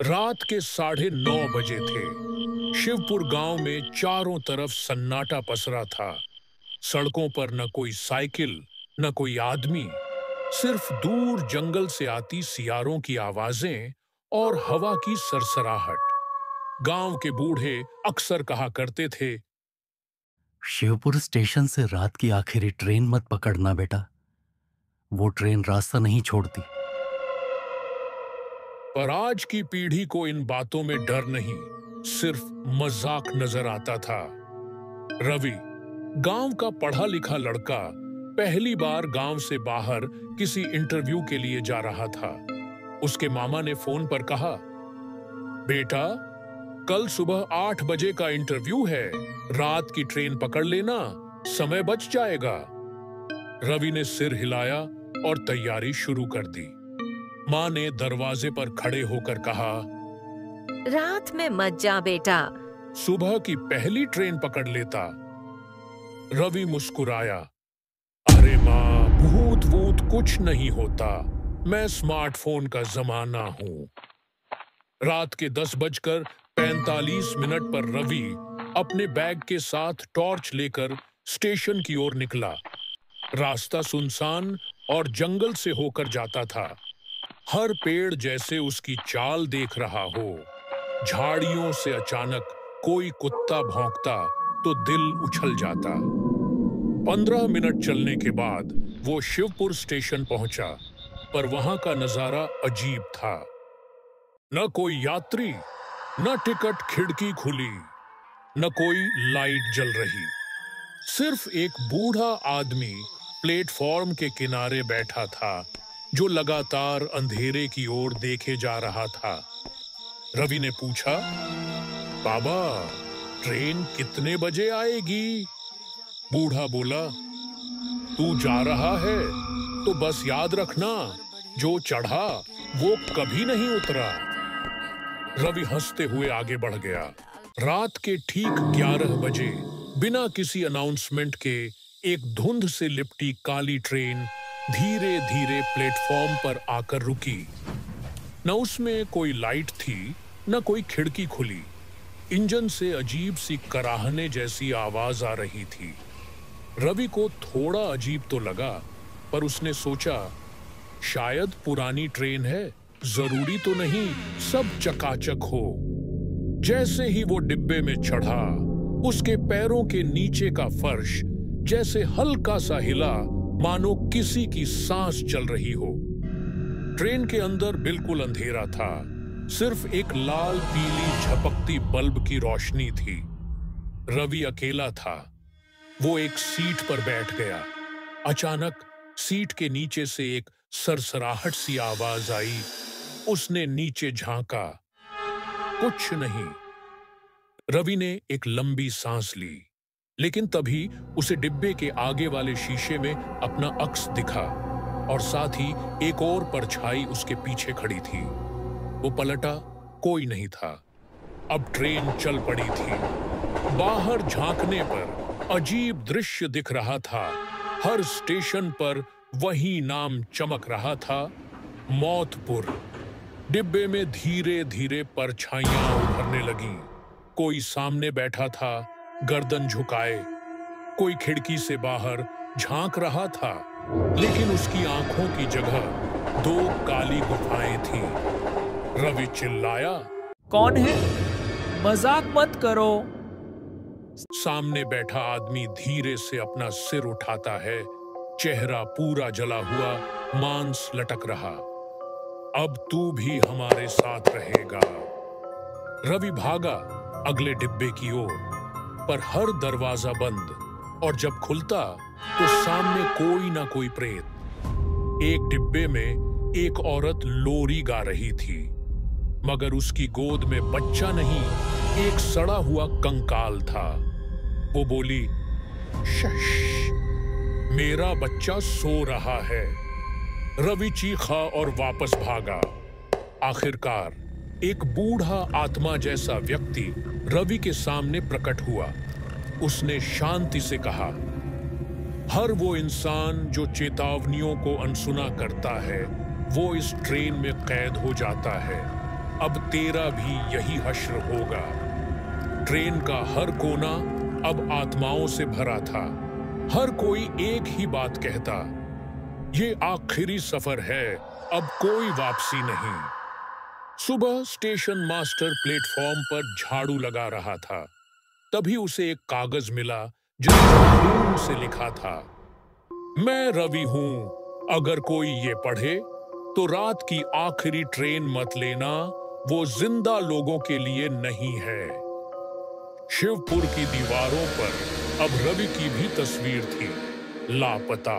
रात के 9:30 बजे थे। शिवपुर गांव में चारों तरफ सन्नाटा पसरा था। सड़कों पर न कोई साइकिल, न कोई आदमी, सिर्फ दूर जंगल से आती सियारों की आवाजें और हवा की सरसराहट। गांव के बूढ़े अक्सर कहा करते थे, शिवपुर स्टेशन से रात की आखिरी ट्रेन मत पकड़ना बेटा। वो ट्रेन रास्ता नहीं छोड़ती। पर आज की पीढ़ी को इन बातों में डर नहीं, सिर्फ मजाक नजर आता था। रवि, गांव का पढ़ा लिखा लड़का, पहली बार गांव से बाहर किसी इंटरव्यू के लिए जा रहा था। उसके मामा ने फोन पर कहा, बेटा, कल सुबह 8 बजे का इंटरव्यू है, रात की ट्रेन पकड़ लेना, समय बच जाएगा। रवि ने सिर हिलाया और तैयारी शुरू कर दी। माँ ने दरवाजे पर खड़े होकर कहा, रात में मत जा बेटा, सुबह की पहली ट्रेन पकड़ लेता। रवि मुस्कुराया, अरे माँ, भूत वूत कुछ नहीं होता, मैं स्मार्टफोन का जमाना हूँ। रात के 10:45 पर रवि अपने बैग के साथ टॉर्च लेकर स्टेशन की ओर निकला। रास्ता सुनसान और जंगल से होकर जाता था। हर पेड़ जैसे उसकी चाल देख रहा हो। झाड़ियों से अचानक कोई कुत्ता भौंकता तो दिल उछल जाता। 15 मिनट चलने के बाद वो शिवपुर स्टेशन पहुंचा, पर वहां का नजारा अजीब था। न कोई यात्री, न टिकट खिड़की खुली, न कोई लाइट जल रही। सिर्फ एक बूढ़ा आदमी प्लेटफॉर्म के किनारे बैठा था, जो लगातार अंधेरे की ओर देखे जा रहा था। रवि ने पूछा, बाबा, ट्रेन कितने बजे आएगी? बूढ़ा बोला, तू जा रहा है तो बस याद रखना, जो चढ़ा वो कभी नहीं उतरा। रवि हंसते हुए आगे बढ़ गया। रात के ठीक 11 बजे बिना किसी अनाउंसमेंट के एक धुंध से लिपटी काली ट्रेन धीरे धीरे प्लेटफॉर्म पर आकर रुकी। न उसमें कोई लाइट थी, न कोई खिड़की खुली। इंजन से अजीब सी कराहने जैसी आवाज आ रही थी। रवि को थोड़ा अजीब तो लगा, पर उसने सोचा, शायद पुरानी ट्रेन है, जरूरी तो नहीं सब चकाचक हो। जैसे ही वो डिब्बे में चढ़ा, उसके पैरों के नीचे का फर्श जैसे हल्का सा हिला, मानो किसी की सांस चल रही हो। ट्रेन के अंदर बिल्कुल अंधेरा था, सिर्फ एक लाल पीली झपकती बल्ब की रोशनी थी। रवि अकेला था। वो एक सीट पर बैठ गया। अचानक सीट के नीचे से एक सरसराहट सी आवाज आई। उसने नीचे झांका, कुछ नहीं। रवि ने एक लंबी सांस ली, लेकिन तभी उसे डिब्बे के आगे वाले शीशे में अपना अक्स दिखा और साथ ही एक और परछाई उसके पीछे खड़ी थी। वो पलटा, कोई नहीं था। अब ट्रेन चल पड़ी थी। बाहर झांकने पर अजीब दृश्य दिख रहा था। हर स्टेशन पर वही नाम चमक रहा था, मौतपुर। डिब्बे में धीरे धीरे परछाइयां उभरने लगीं। कोई सामने बैठा था, गर्दन झुकाए। कोई खिड़की से बाहर झांक रहा था, लेकिन उसकी आंखों की जगह 2 काली गुफाएं थीं। रवि चिल्लाया, कौन है? मजाक मत करो। सामने बैठा आदमी धीरे से अपना सिर उठाता है। चेहरा पूरा जला हुआ, मांस लटक रहा। अब तू भी हमारे साथ रहेगा। रवि भागा अगले डिब्बे की ओर, पर हर दरवाजा बंद, और जब खुलता तो सामने कोई ना कोई प्रेत। एक डिब्बे में एक औरत लोरी गा रही थी, मगर उसकी गोद में बच्चा नहीं, एक सड़ा हुआ कंकाल था। वो बोली, शश, मेरा बच्चा सो रहा है। रवि चीखा और वापस भागा। आखिरकार एक बूढ़ा आत्मा जैसा व्यक्ति रवि के सामने प्रकट हुआ। उसने शांति से कहा, हर वो इंसान जो चेतावनियों को अनसुना करता है, वो इस ट्रेन में कैद हो जाता है। अब तेरा भी यही हश्र होगा। ट्रेन का हर कोना अब आत्माओं से भरा था। हर कोई एक ही बात कहता, ये आखिरी सफर है, अब कोई वापसी नहीं। सुबह स्टेशन मास्टर प्लेटफॉर्म पर झाड़ू लगा रहा था। तभी उसे एक कागज मिला जिस पर खून से लिखा था, मैं रवि हूं, अगर कोई ये पढ़े तो रात की आखिरी ट्रेन मत लेना, वो जिंदा लोगों के लिए नहीं है। शिवपुर की दीवारों पर अब रवि की भी तस्वीर थी, लापता।